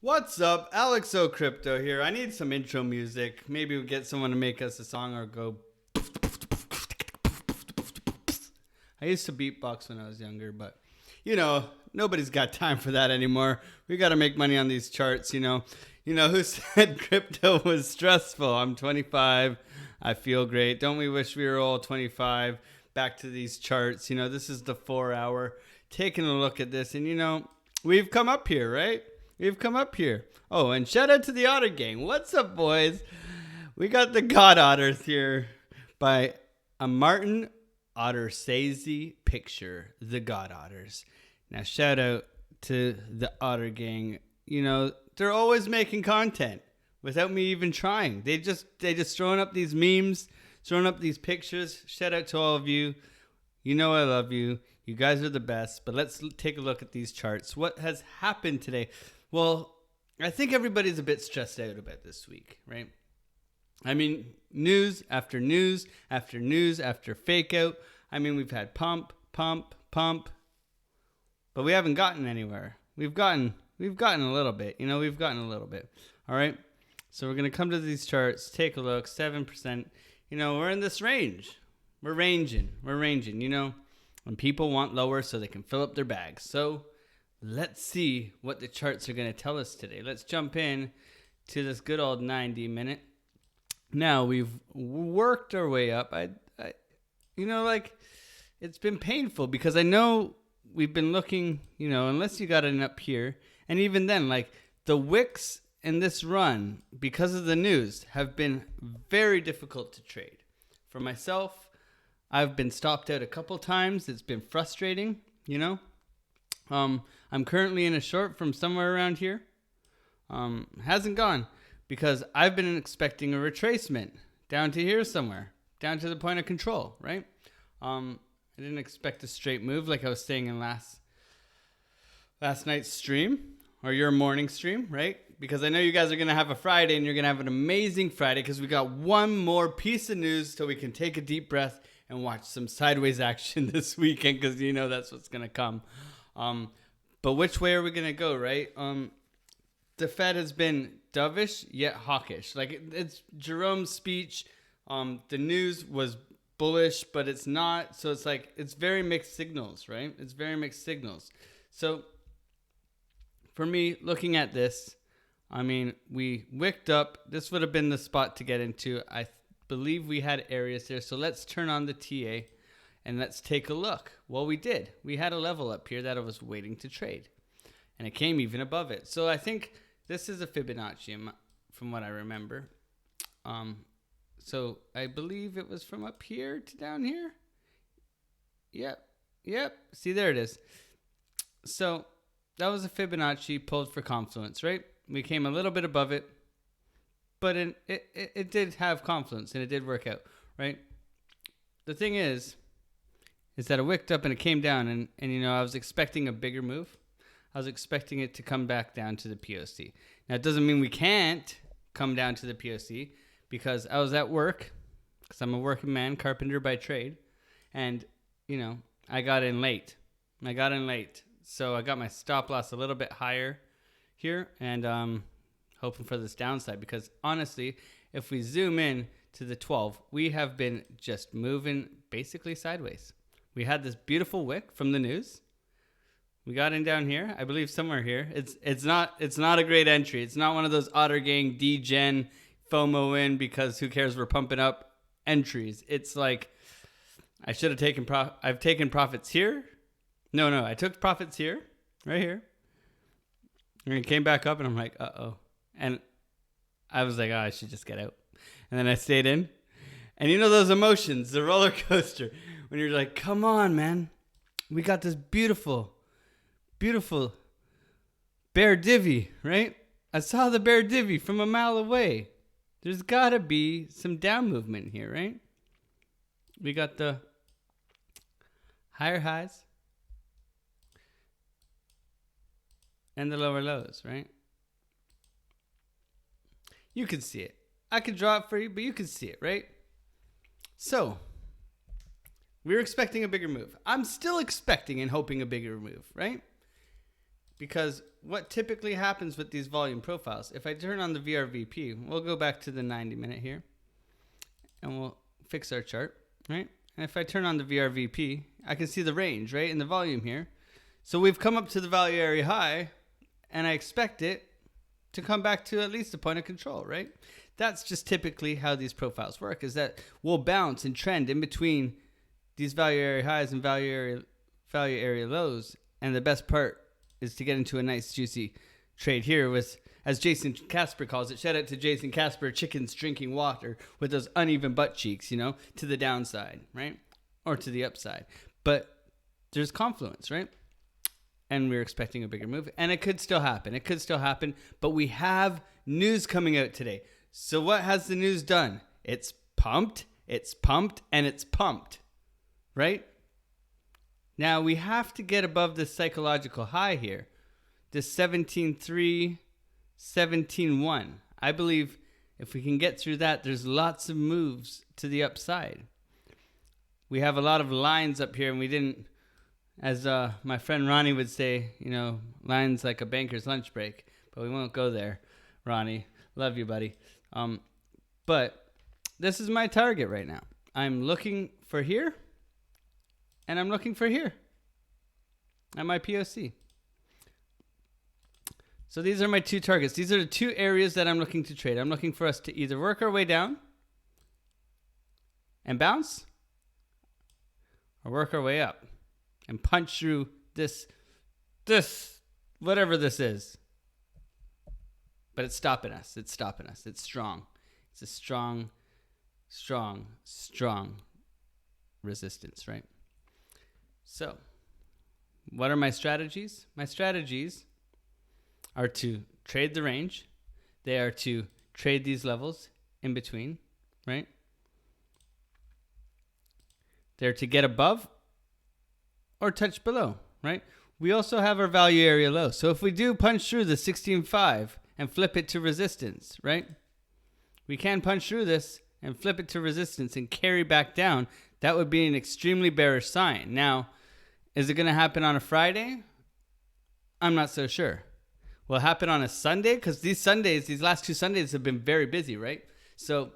What's up? Alex O Crypto here. I need some intro music. Maybe we'll get someone to make us a song or go. I used to beatbox when I was younger, but nobody's got time for that anymore. We got to make money on these charts, who said crypto was stressful? I'm 25. I feel great. Don't we wish we were all 25? Back to these charts. This is the 4 hour. Taking a look at this, and we've come up here, right? We've come up here. Oh, and shout out to the Otter Gang. What's up, boys? We got the God Otters here by a Martin Ottersazy picture, the God Otters. Now, shout out to the Otter Gang. They're always making content without me even trying. They just throwing up these memes, throwing up these pictures. Shout out to all of you. I love you. You guys are the best. But let's take a look at these charts. What has happened today? Well, I think everybody's a bit stressed out about this week, right? I mean, news after news after news after fake out. I mean, we've had pump, but we haven't gotten anywhere. We've gotten a little bit, we've gotten a little bit. All right. So we're going to come to these charts, take a look, 7%. We're in this range. We're ranging, and people want lower so they can fill up their bags. So let's see what the charts are going to tell us today. Let's jump in to this good old 90 minute. Now we've worked our way up. It's been painful because I know we've been looking, unless you got it up here. And even then, the wicks in this run, because of the news, have been very difficult to trade. For myself, I've been stopped out a couple times. It's been frustrating, I'm currently in a short from somewhere around here. Hasn't gone because I've been expecting a retracement down to here somewhere, down to the point of control, right? I didn't expect a straight move like I was saying in last night's stream or your morning stream, right? Because I know you guys are going to have a Friday and you're going to have an amazing Friday because we got one more piece of news so we can take a deep breath and watch some sideways action this weekend because that's what's going to come. But which way are we going to go, right? The Fed has been dovish yet hawkish. It's Jerome's speech. The news was bullish, but it's not. So it's very mixed signals, right? It's very mixed signals. So for me, looking at this, we wicked up. This would have been the spot to get into. I believe we had areas there. So let's turn on the TA. And let's take a look. Well, we did. We had a level up here that I was waiting to trade. And it came even above it. So I think this is a Fibonacci from what I remember. So I believe it was from up here to down here. Yep. See, there it is. So that was a Fibonacci pulled for confluence, right? We came a little bit above it. But it did have confluence and it did work out, right? The thing is that it wicked up and it came down and I was expecting a bigger move. I was expecting it to come back down to the POC. Now, it doesn't mean we can't come down to the POC because I was at work because I'm a working man, carpenter by trade. And, I got in late. So I got my stop loss a little bit higher here and hoping for this downside because honestly, if we zoom in to the 12, we have been just moving basically sideways. We had this beautiful wick from the news. We got in down here. I believe somewhere here. It's not a great entry. It's not one of those Otter Gang D-Gen FOMO in because who cares, we're pumping up entries. It's like I should have taken I've taken profits here. No, I took profits here, right here. And it came back up and I'm like, uh-oh. And I was like, I should just get out. And then I stayed in. And those emotions, the roller coaster. When you're like, come on, man. We got this beautiful bear divvy, right? I saw the bear divvy from a mile away. There's got to be some down movement here, right? We got the higher highs and the lower lows, right? You can see it. I could draw it for you, but you can see it, right? So we were expecting a bigger move. I'm still expecting and hoping a bigger move, right? Because what typically happens with these volume profiles, if I turn on the VRVP, we'll go back to the 90-minute here, and we'll fix our chart, right? And if I turn on the VRVP, I can see the range, right, in the volume here. So we've come up to the value area high, and I expect it to come back to at least a point of control, right? That's just typically how these profiles work, is that we'll bounce and trend in between these value area highs and value area lows. And the best part is to get into a nice juicy trade here with, as Jason Casper calls it, shout out to Jason Casper, chickens drinking water with those uneven butt cheeks, you know, to the downside, right? Or to the upside. But there's confluence, right? And we're expecting a bigger move. And it could still happen. It could still happen. But we have news coming out today. So what has the news done? It's pumped, and it's pumped, right? Now we have to get above this psychological high here, this 17.3, 17.1. I believe if we can get through that, there's lots of moves to the upside. We have a lot of lines up here, and we didn't, as my friend Ronnie would say, you know, lines like a banker's lunch break. But we won't go there, Ronnie. Love you, buddy. But this is my target right now. I'm looking for here, and I'm looking for here at my POC. So these are my two targets. These are the two areas that I'm looking to trade. I'm looking for us to either work our way down and bounce, or work our way up and punch through this, whatever this is. But it's stopping us. It's stopping us. It's strong. It's a strong resistance, right? So, what are my strategies? My strategies are to trade the range. They are to trade these levels in between, right? They're to get above or touch below, right? We also have our value area low. So if we do punch through the 16.5 and flip it to resistance, right? We can punch through this and flip it to resistance and carry back down. That would be an extremely bearish sign. Now, is it going to happen on a Friday? I'm not so sure. Will it happen on a Sunday? Because these last two Sundays have been very busy, right? So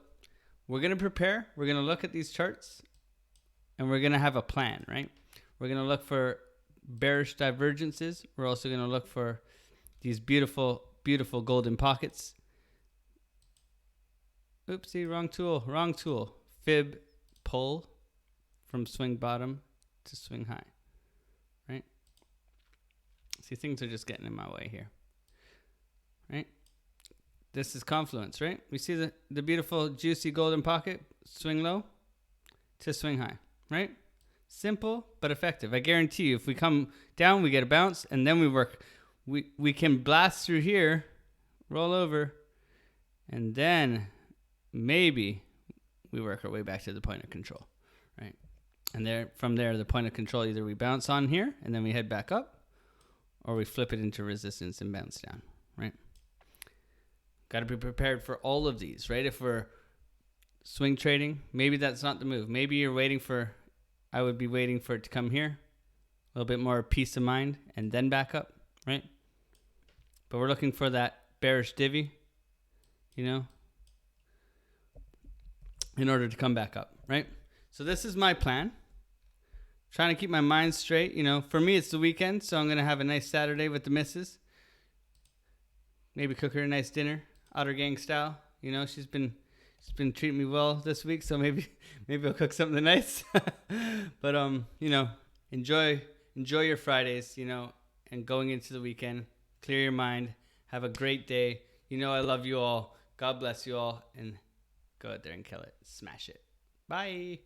we're going to prepare. We're going to look at these charts, and we're going to have a plan, right? We're going to look for bearish divergences. We're also going to look for these beautiful, beautiful golden pockets. Oopsie, wrong tool. Fib pull from swing bottom to swing high, right? See, things are just getting in my way here, right? This is confluence, right? We see the beautiful, juicy golden pocket, swing low to swing high, right? Simple but effective. I guarantee you, if we come down, we get a bounce, and then we work. We can blast through here, roll over, and then maybe we work our way back to the point of control, right? And from there, the point of control, either we bounce on here and then we head back up, or we flip it into resistance and bounce down, right? Got to be prepared for all of these, right? If we're swing trading, maybe that's not the move. Maybe I would be waiting for it to come here, a little bit more peace of mind, and then back up, right? But we're looking for that bearish divvy, you know, in order to come back up, right? So this is my plan. Trying to keep my mind straight, you know. For me, it's the weekend, so I'm going to have a nice Saturday with the missus. Maybe cook her a nice dinner, Otter Gang style. You know, she's been treating me well this week, so maybe I'll cook something nice. But you know, enjoy your Fridays, you know, and going into the weekend. Clear your mind. Have a great day. You know I love you all. God bless you all, and go out there and kill it. Smash it. Bye.